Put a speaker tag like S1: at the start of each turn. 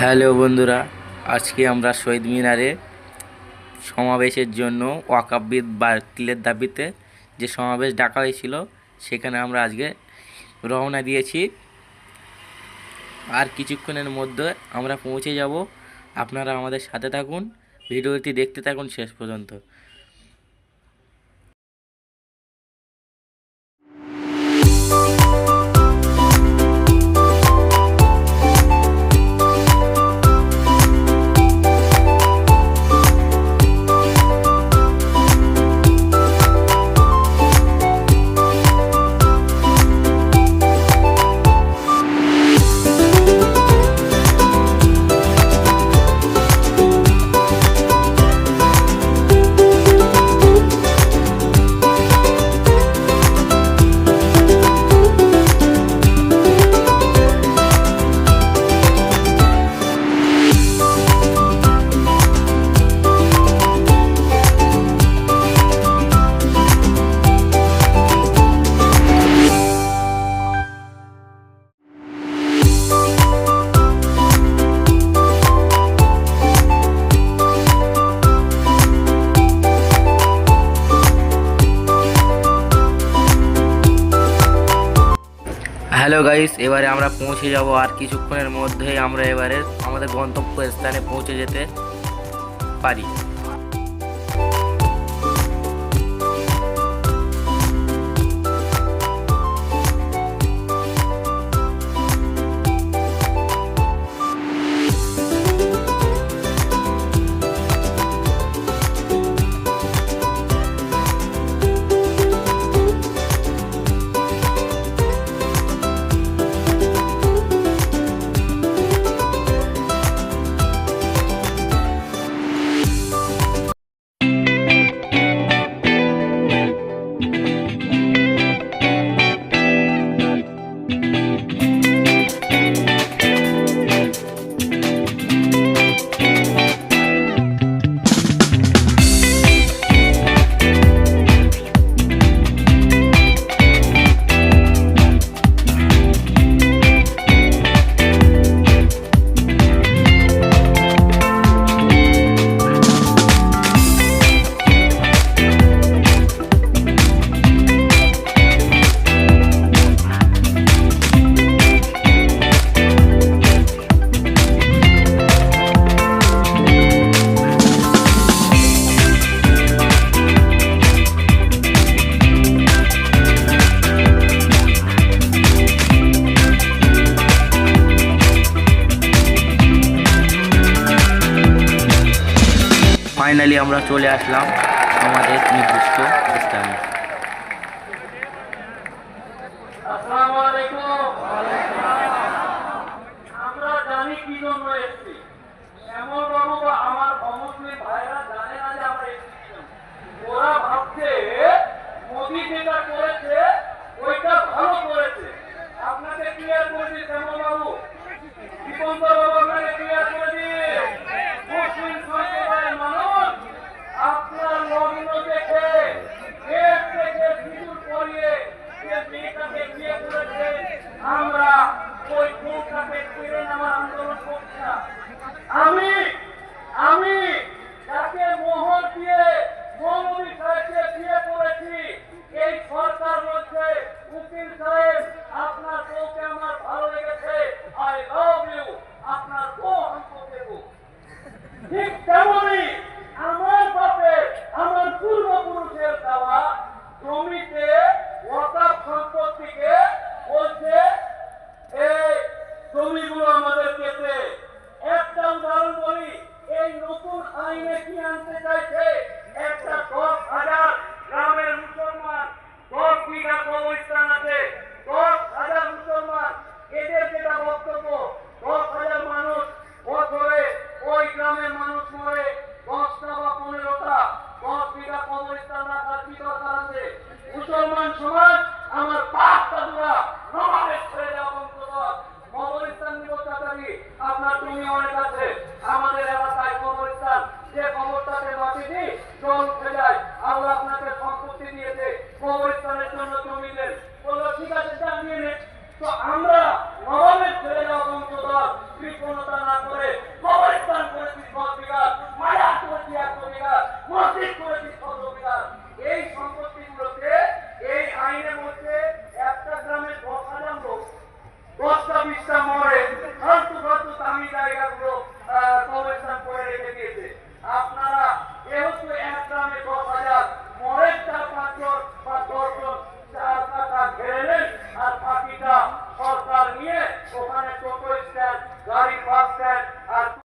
S1: Hello বন্ধুরা, আজকে আমরা শহীদ মিনারে সমাবেশের জন্য ওয়াকাফ বাতিলের দাবিতে যে সমাবেশ ডাকা হয়েছিল সেখানে আমরা আজকে রওনা দিয়েছি। আর কিছুক্ষণের মধ্যে আমরা পৌঁছে যাব। আপনারা আমাদের সাথে থাকুন, ভিডিওটি দেখতে থাকুন শেষ পর্যন্ত। হ্যালো গাইস, এবারে আমরা পৌঁছে যাব। আর কিছুক্ষণের মধ্যেই আমরা এবারে আমাদের গন্তব্যস্থানে পৌঁছে যেতে পারি। ফাইনালি আমরা চলে আসলাম আমাদের নির্দিষ্ট স্থানে।
S2: আসসালামু আলাইকুম। আমরা জানি কি জন্য এসেছি। এমন বাবু বা আমার অমুসলিম ভাইরা জানে না যে আমরা এসেছি কি জন্য। ওরা ভাবছে মোদি যেটা করেছে ওইটা ভালো করেছে। আপনাকে ক্লিয়ার করে দিই শ্যামল বাবু, দীপন্ত বাবু আপনাকে ক্লিয়ার করে দিই। মুসলিম সম্প্রদায়ের মানুষ আপনার লগ্ন দেখে দেশ থেকে সিঁদুর পরিয়ে যে মেয়েটাকে বিয়ে করেছে, আমরা ওই বউটাকে ফিরে নেওয়ার আন্দোলন করছি না। আমি যাকে মোহর দিয়ে মৌলভী সাহেবকে বিয়ে করেছি, এই সরকার মধ্যে উকিল সাহেব আপনার বউকে আমার ভালো লেগেছে, আই লাভ ইউ, আপনার বউ আমাকে দেবো। ঠিক তেমনই আমার বাপের, আমার পূর্বপুরুষের দেওয়া জমিতে ওয়াকাফ সম্পত্তিকে বলছে এই জমিগুলো আমাদের পেতে। একটা উদাহরণ বলি, এই নতুন আইনে কি আনতে চাইছে, একটা 10,000 গ্রামের মুসলমান 10 বিঘা কবরস্থান আছে, 10,000 মুসলমান, এদের যেটা বক্তব্য 10,000 মানুষ বছরে ওই গ্রামের মানুষ মরে 10টা বা 15টা 10 বিঘা কবরস্থান রাখার কি দরকার আছে? মুসলমান সমাজ আমার বাপ দাদুরা নমাজে ছেড়ে দেওয়া বন্ধ কর, কবরস্থান নিব চাচারি, আপনার তুমি অনেক